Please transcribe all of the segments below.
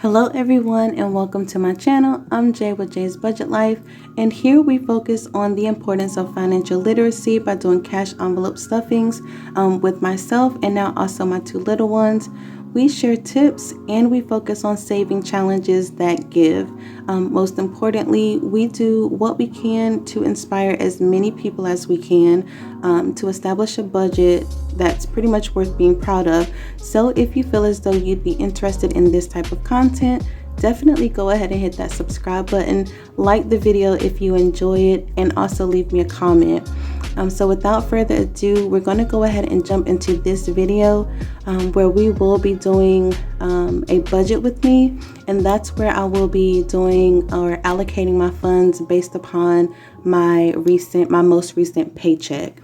Hello everyone and welcome to my channel. I'm Jay with Jay's Budget Life, and here we focus on the importance of financial literacy by doing cash envelope stuffings with myself and now also my two little ones. We share tips and we focus on saving challenges that give. Most importantly, we do what we can to inspire as many people as we can to establish a budget that's pretty much worth being proud of. So if you feel as though you'd be interested in this type of content, definitely go ahead and hit that subscribe button, like the video if you enjoy it, and also leave me a comment. So without further ado, we're going to go ahead and jump into this video where we will be doing a budget with me, and that's where I will be doing or allocating my funds based upon my most recent paycheck.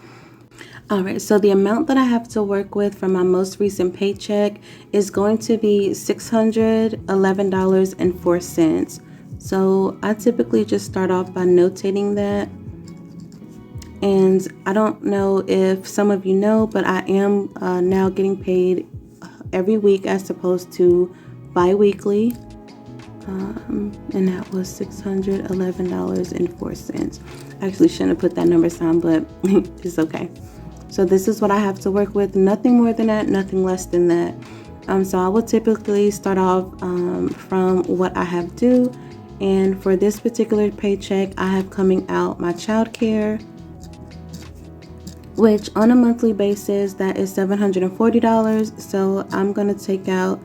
Alright, so the amount that I have to work with for my most recent paycheck is going to be $611.04. So I typically just start off by notating that. And I don't know if some of you know, but I am now getting paid every week as opposed to bi-weekly. And that was $611.04. I actually shouldn't have put that number sign, but it's okay. So this is what I have to work with. Nothing more than that, nothing less than that. So I will typically start off from what I have due. And for this particular paycheck, I have coming out my child care, which on a monthly basis, that is $740. So I'm going to take out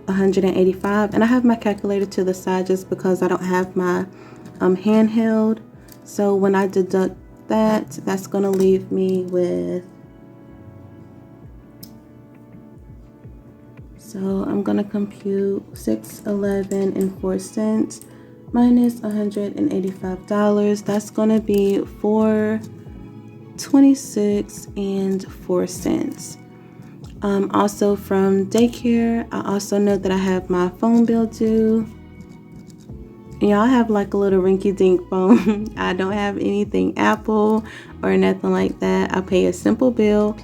$185. And I have my calculator to the side just because I don't have my handheld. So when I deduct that, that's going to leave me with, so I'm going to compute $611.04 minus $185. That's going to be $426.04. Also from daycare, I also know that I have my phone bill due. Y'all have like a little rinky-dink phone. I don't have anything Apple or nothing like that. I pay a simple bill,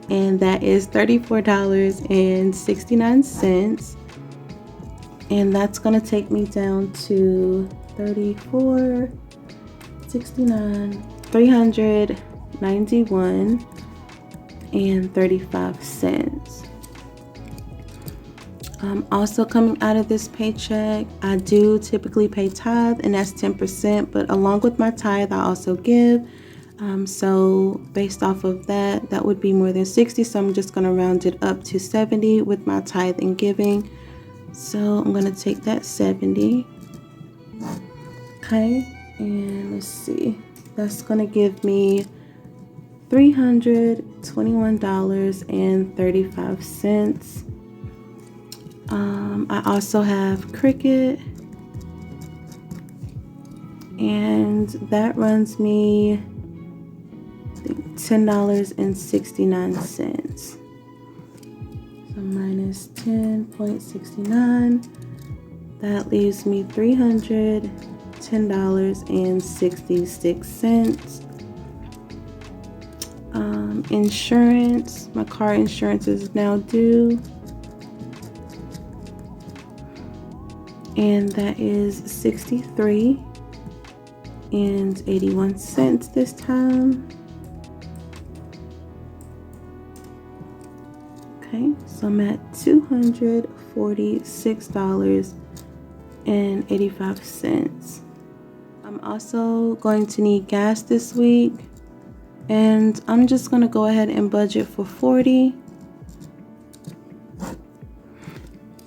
and that is $34.69. And that's going to take me down to $391.35. Also coming out of this paycheck, I do typically pay tithe, and that's 10%, but along with my tithe, I also give. So based off of that, that would be more than 60. So I'm just going to round it up to 70 with my tithe and giving. So I'm going to take that 70. Okay. And let's see. That's going to give me $321.35. I also have Cricket, and that runs me $10.69. So minus 10.69, that leaves me $310.66. Insurance, my car insurance is now due, and that is $63.81 this time. Okay, so I'm at $246.85. I'm also going to need gas this week, and I'm just going to go ahead and budget for $40.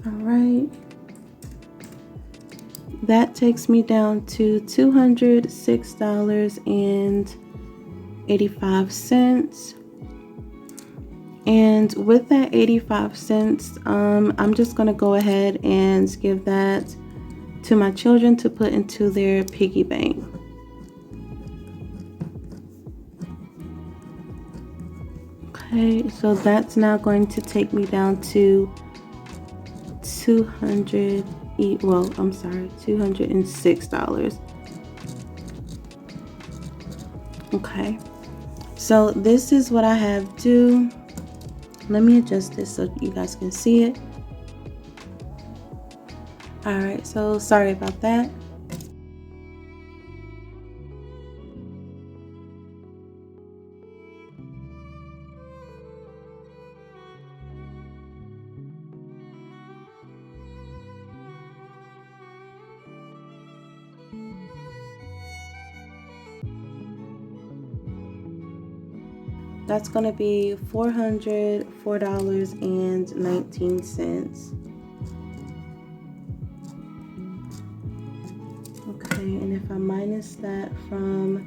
All right. That takes me down to $206.85. And with that 85 cents, I'm just going to go ahead and give that to my children to put into their piggy bank. Okay, so that's now going to take me down to $206. Okay, so this is what I have due. Let me adjust this so you guys can see it. All right, so sorry about that. That's going to be $404.19. Okay, and if I minus that from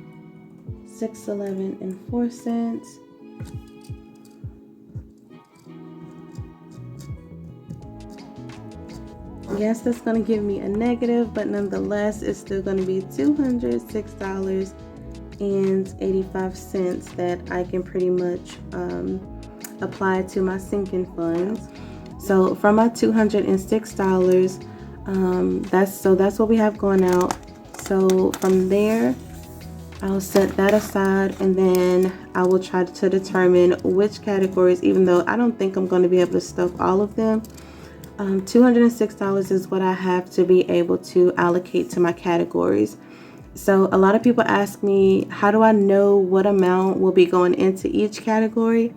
$6.11 and 4 cents, yes, that's going to give me a negative, but nonetheless, it's still going to be $206.85 that I can pretty much apply to my sinking funds. So from my $206, that's what we have going out. So from there, I'll set that aside, and then I will try to determine which categories, even though I don't think I'm going to be able to stuff all of them. $206 is what I have to be able to allocate to my categories. So a lot of people ask me, how do I know what amount will be going into each category?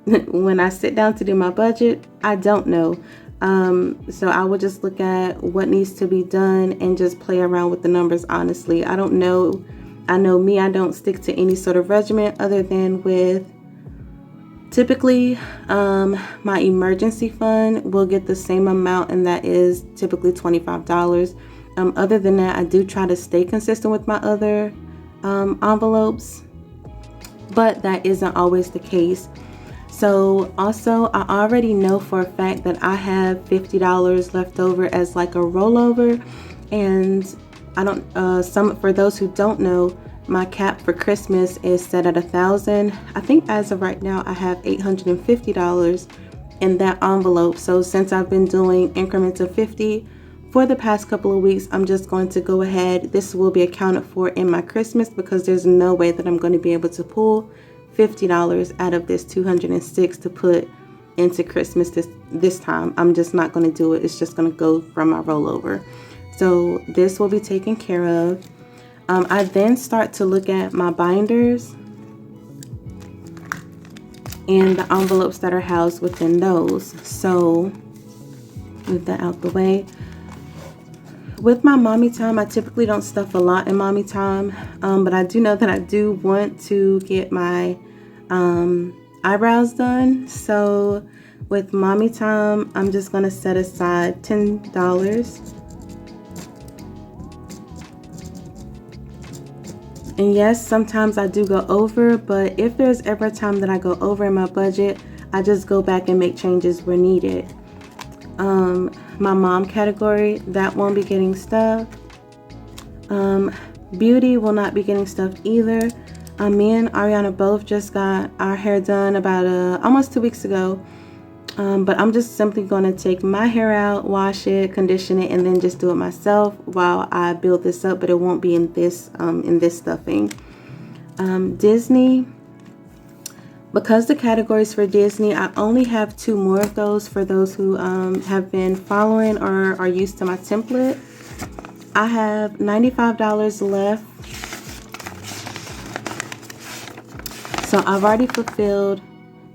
When I sit down to do my budget, I don't know. So I will just look at what needs to be done and just play around with the numbers. Honestly, I don't know. I know me, I don't stick to any sort of regimen other than with typically my emergency fund will get the same amount, and that is typically $25. Other than that, I do try to stay consistent with my other envelopes, but that isn't always the case. So also, I already know for a fact that I have $50 left over as like a rollover, and I don't. For those who don't know, my cap for Christmas is set at $1,000. I think as of right now, I have $850 in that envelope. So since I've been doing increments of 50 for the past couple of weeks, I'm just going to go ahead. This will be accounted for in my Christmas because there's no way that I'm going to be able to pull $50 out of this 206 to put into Christmas this time. I'm just not going to do it. It's just going to go from my rollover. So this will be taken care of. I then start to look at my binders and the envelopes that are housed within those. So move that out the way. With my mommy time, I typically don't stuff a lot in mommy time, but I do know that I do want to get my eyebrows done. So with mommy time, I'm just going to set aside $10. And yes, sometimes I do go over, but if there's ever a time that I go over in my budget, I just go back and make changes where needed. My mom category, that won't be getting stuffed. Beauty will not be getting stuffed either. Me and Ariana both just got our hair done about almost 2 weeks ago. But I'm just simply going to take my hair out, wash it, condition it, and then just do it myself while I build this up, but it won't be in this stuffing. Disney, because the categories for Disney, I only have 2 more of those for those who have been following or are used to my template. I have $95 left. So I've already fulfilled.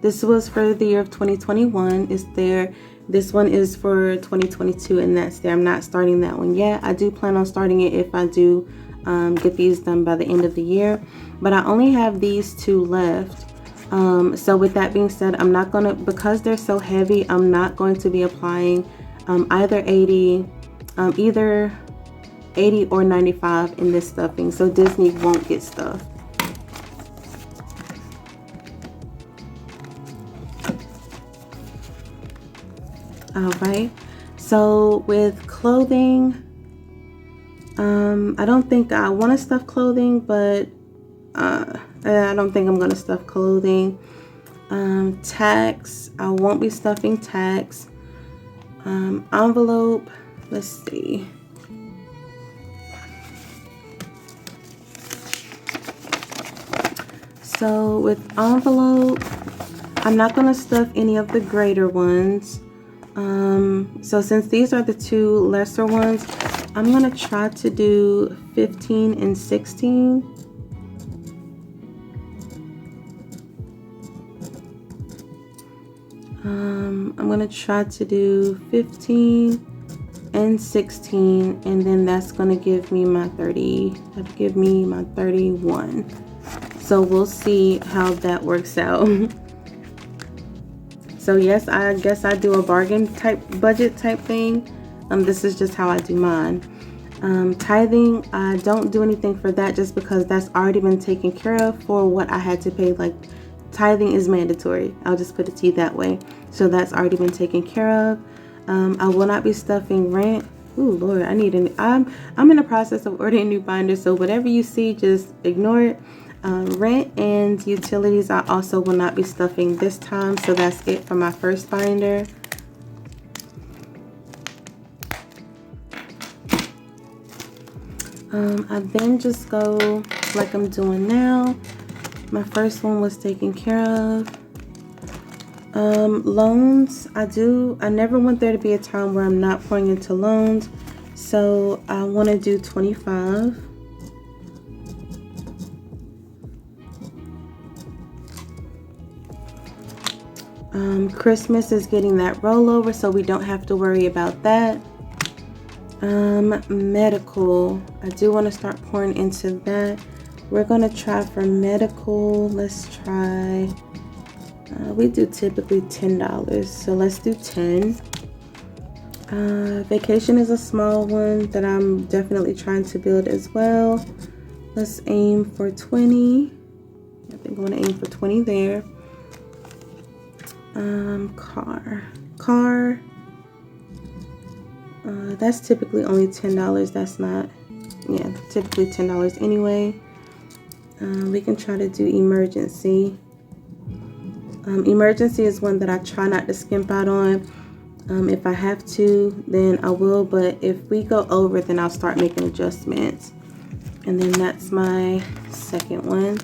This was for the year of 2021. Is there? This one is for 2022, and that's there. I'm not starting that one yet. I do plan on starting it if I do get these done by the end of the year. But I only have these 2 left. So with that being said, I'm not gonna, because they're so heavy, I'm not going to be applying either 80 or 95 in this stuffing. So Disney won't get stuffed. All right, so with clothing, I don't think I want to stuff clothing, but I don't think I'm going to stuff clothing. Tax, I won't be stuffing tax. Envelope, let's see. So with envelope, I'm not going to stuff any of the greater ones. So since these are the two lesser ones, I'm going to try to do 15 and 16. I'm going to try to do 15 and 16, and then that's going to give me my 30. That'll give me my 31. So we'll see how that works out. So yes, I guess I do a bargain type budget type thing. This is just how I do mine. Tithing, I don't do anything for that just because that's already been taken care of for what I had to pay. Like, tithing is mandatory. I'll just put it to you that way. So that's already been taken care of. I will not be stuffing rent. Ooh, Lord, I'm in the process of ordering new binders. So whatever you see, just ignore it. Rent and utilities, I also will not be stuffing this time. So that's it for my first binder. I then just go like I'm doing now. My first one was taken care of. Loans, I never want there to be a time where I'm not pouring into loans. So I want to do 25. Christmas is getting that rollover, so we don't have to worry about that. Medical, I do want to start pouring into that. We're going to try for medical. Let's try, we do typically $10, so let's do 10. Vacation is a small one that I'm definitely trying to build as well. Let's aim for 20. I think I'm going to aim for 20 there. Car. That's typically only $10. That's not, yeah, typically $10 anyway. We can try to do emergency. Emergency is one that I try not to skimp out on. If I have to, then I will, but if we go over, then I'll start making adjustments. And then that's my second one.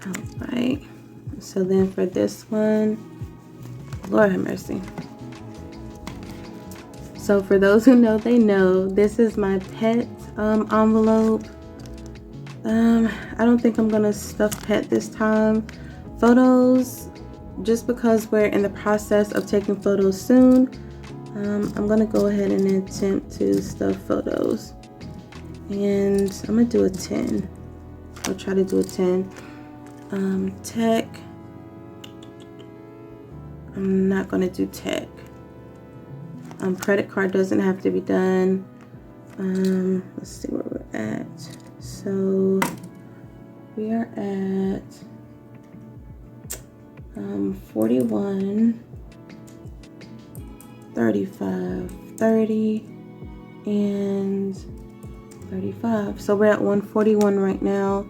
All right. So then for this one, Lord have mercy. So for those who know, they know this is my pet envelope. I don't think I'm gonna stuff pet this time. Photos, just because we're in the process of taking photos soon, I'm gonna go ahead and attempt to stuff photos. And I'm gonna do a 10. I'll try to do a 10. Tech, I'm not gonna do tech. Credit card doesn't have to be done. Let's see where we're at. So we are at 41, 35, 30, and 35. So we're at 141 right now.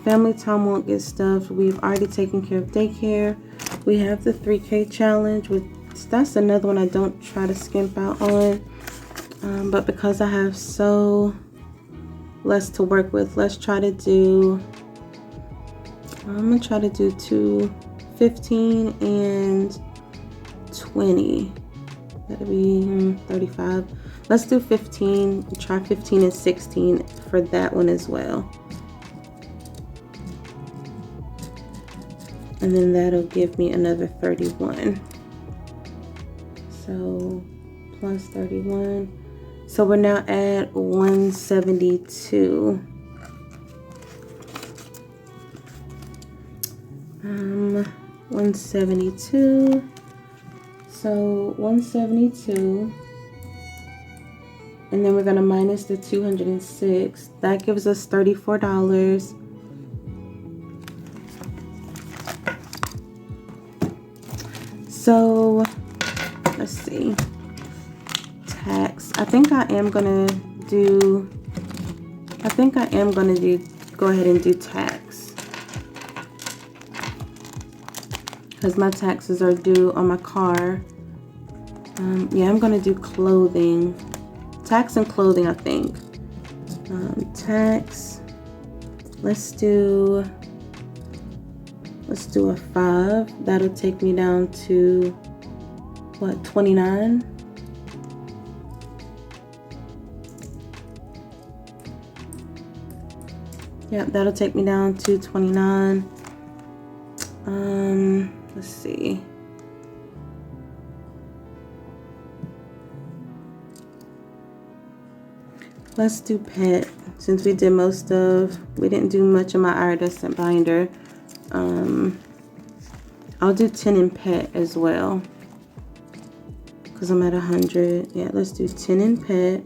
Family time won't get stuffed. We've already taken care of daycare. We have the 3K challenge, which that's another one I don't try to skimp out on. But because I have so less to work with, let's try to do, I'm gonna try to do 15 and 20. That'll be 35. Let's do 15. Try 15 and 16 for that one as well. And then that'll give me another 31. So plus 31. So we're now at 172. 172. So 172. And then we're gonna minus the 206. That gives us $34. So let's see. Tax. I think I am gonna go ahead and do tax, because my taxes are due on my car. Yeah, I'm gonna do clothing. Tax and clothing, I think. Tax. Let's do Let's do a 5. That'll take me down to what, 29? Yep, that'll take me down to 29. Let's see. Let's do pet, since we didn't do much of my iridescent binder. I'll do 10 in pet as well, because I'm at 100. Yeah, let's do 10 in pet.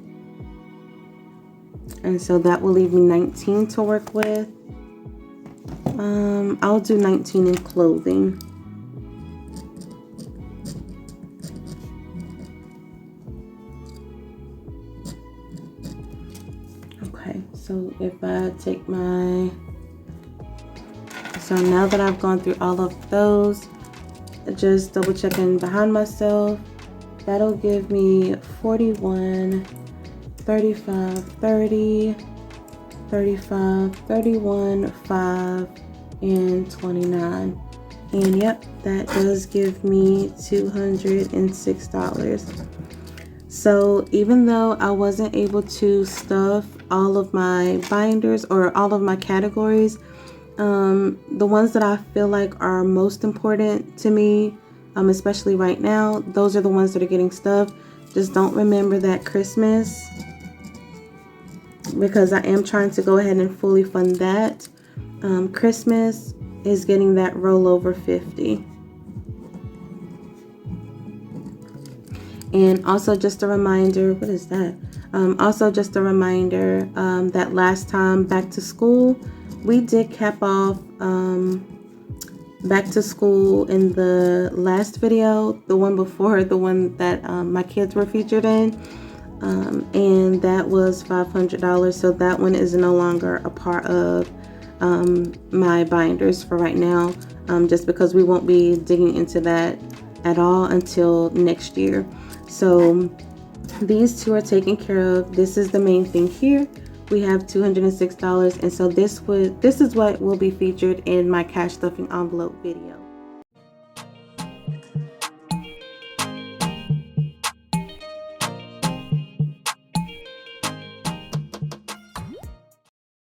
And so that will leave me 19 to work with. I'll do 19 in clothing. Okay, so if I take so now that I've gone through all of those, just double checking behind myself, that'll give me 41, 35, 30, 35, 31, 5, and 29. And yep, that does give me $206. So even though I wasn't able to stuff all of my binders or all of my categories, the ones that I feel like are most important to me, especially right now, those are the ones that are getting stuffed. Just don't remember that Christmas, because I am trying to go ahead and fully fund that. Christmas is getting that rollover 50. And also just a reminder, what is that? Also just a reminder that last time back to school, we did cap off back to school in the last video, the one before the one that my kids were featured in. And that was $500. So that one is no longer a part of my binders for right now, just because we won't be digging into that at all until next year. So these two are taken care of. This is the main thing here. We have $206, and so this is what will be featured in my cash stuffing envelope video.